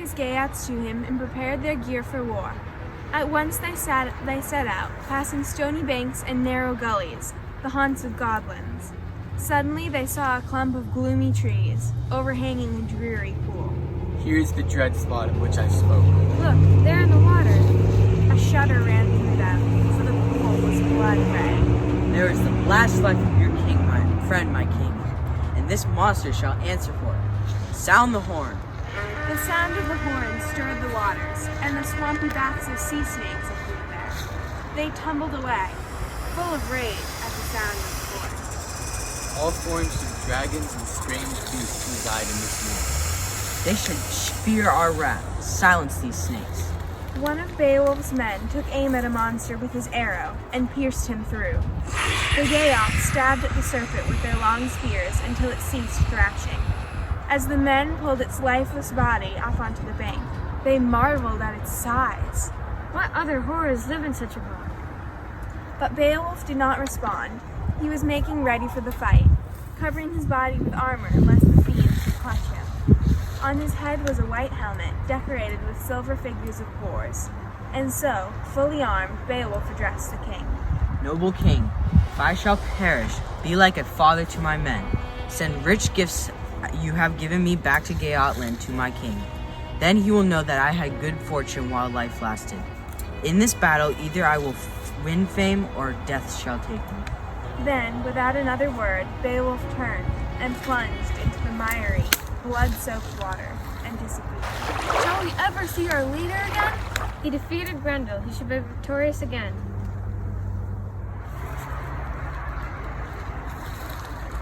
his Geats to him and prepared their gear for war. At once they set out, passing stony banks and narrow gullies, the haunts of goblins. Suddenly they saw a clump of gloomy trees, overhanging a dreary pool. Here is the dread spot of which I spoke. Look, there in the water. A shudder ran through them, for the pool was blood red. There is the last life of your king, my friend, my king, and this monster shall answer for it. Sound the horn. The sound of the horn stirred the waters, and the swampy bats of sea snakes appeared there. They tumbled away, full of rage at the sound of the horn. All forms of dragons and strange beasts reside in this moor. They should fear our wrath. Silence these snakes. One of Beowulf's men took aim at a monster with his arrow and pierced him through. The Geats stabbed at the serpent with their long spears until it ceased thrashing. As the men pulled its lifeless body off onto the bank, they marveled at its size. What other horrors live in such a rock? But Beowulf did not respond. He was making ready for the fight, covering his body with armor lest the thieves should clutch him. On his head was a white helmet decorated with silver figures of boars. And so, fully armed, Beowulf addressed the king. Noble king, if I shall perish, be like a father to my men. Send rich gifts you have given me back to Geatland to my king. Then he will know that I had good fortune while life lasted. In this battle, either I will win fame or death shall take me. Then, without another word, Beowulf turned and plunged into the miry, blood-soaked water and disappeared. Shall we ever see our leader again? He defeated Grendel. He should be victorious again.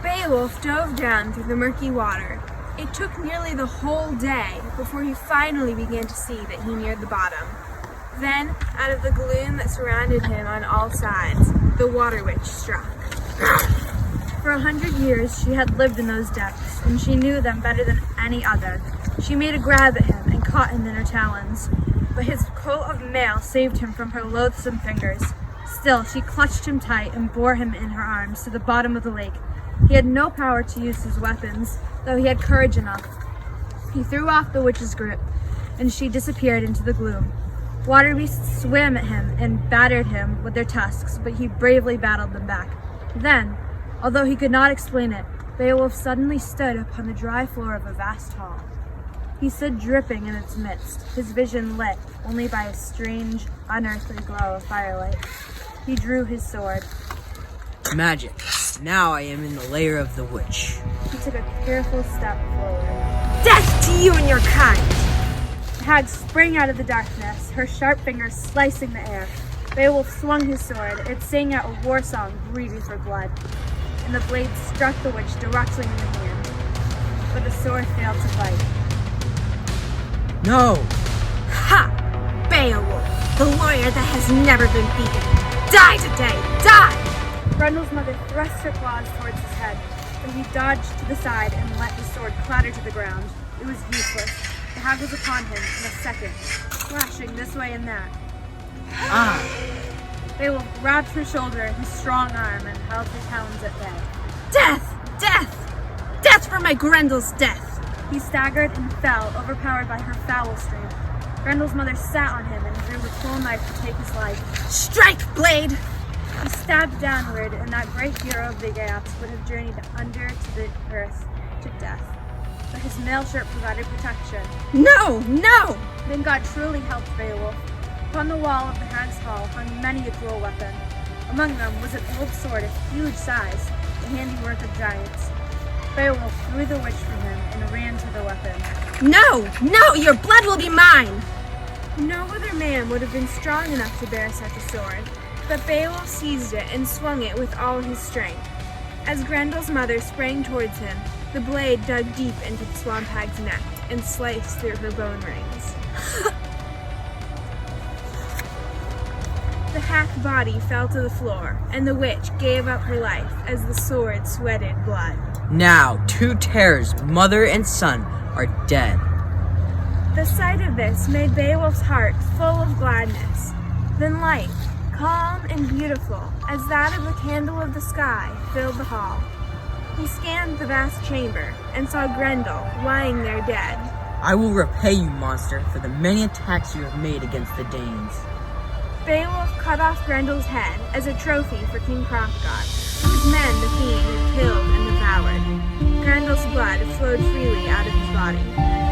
Beowulf dove down through the murky water. It took nearly the whole day before he finally began to see that he neared the bottom. Then, out of the gloom that surrounded him on all sides, the Water Witch struck. For 100 years she had lived in those depths, and she knew them better than any other. She made a grab at him and caught him in her talons, but his coat of mail saved him from her loathsome fingers. Still, she clutched him tight and bore him in her arms to the bottom of the lake. He had no power to use his weapons, though he had courage enough. He threw off the witch's grip, and she disappeared into the gloom. Water beasts swam at him and battered him with their tusks, but he bravely battled them back. Then, although he could not explain it, Beowulf suddenly stood upon the dry floor of a vast hall. He stood dripping in its midst, his vision lit only by a strange, unearthly glow of firelight. He drew his sword. Magic. Now I am in the lair of the witch. He took a careful step forward. Death to you and your kind! The hag sprang out of the darkness, her sharp fingers slicing the air. Beowulf swung his sword. It sang out a war song greedy for blood, and the blade struck the witch directly in the hand. But the sword failed to fight. No! Ha! Beowulf, the warrior that has never been beaten. Die today! Die! Grendel's mother thrust her claws towards his head, but he dodged to the side and let the sword clatter to the ground. It was useless. The hag was upon him in a second, slashing this way and that. Ah! Beowulf grabbed her shoulder in his strong arm and held her talons at bay. Death! Death! Death for my Grendel's death! He staggered and fell, overpowered by her foul strength. Grendel's mother sat on him and drew her full knife to take his life. Strike, blade! He stabbed downward, and that great hero of the Geats would have journeyed under to the earth to death. But his mail shirt provided protection. No! No! Then God truly helped Beowulf. Upon the wall of the hag's hall hung many a cruel weapon. Among them was an old sword of huge size, the handiwork of giants. Beowulf threw the witch from him and ran to the weapon. No! No! Your blood will be mine! No other man would have been strong enough to bear such a sword, but Beowulf seized it and swung it with all his strength. As Grendel's mother sprang towards him, the blade dug deep into the swamp hag's neck and sliced through her bone rings. The hacked body fell to the floor, and the witch gave up her life as the sword sweated blood. Now, two terrors, mother and son, are dead. The sight of this made Beowulf's heart full of gladness. Then light, calm and beautiful as that of the candle of the sky, filled the hall. He scanned the vast chamber and saw Grendel lying there dead. I will repay you, monster, for the many attacks you have made against the Danes. Beowulf cut off Grendel's head as a trophy for King Hrothgar, whose men the fiend had killed and devoured. Grendel's blood flowed freely out of his body.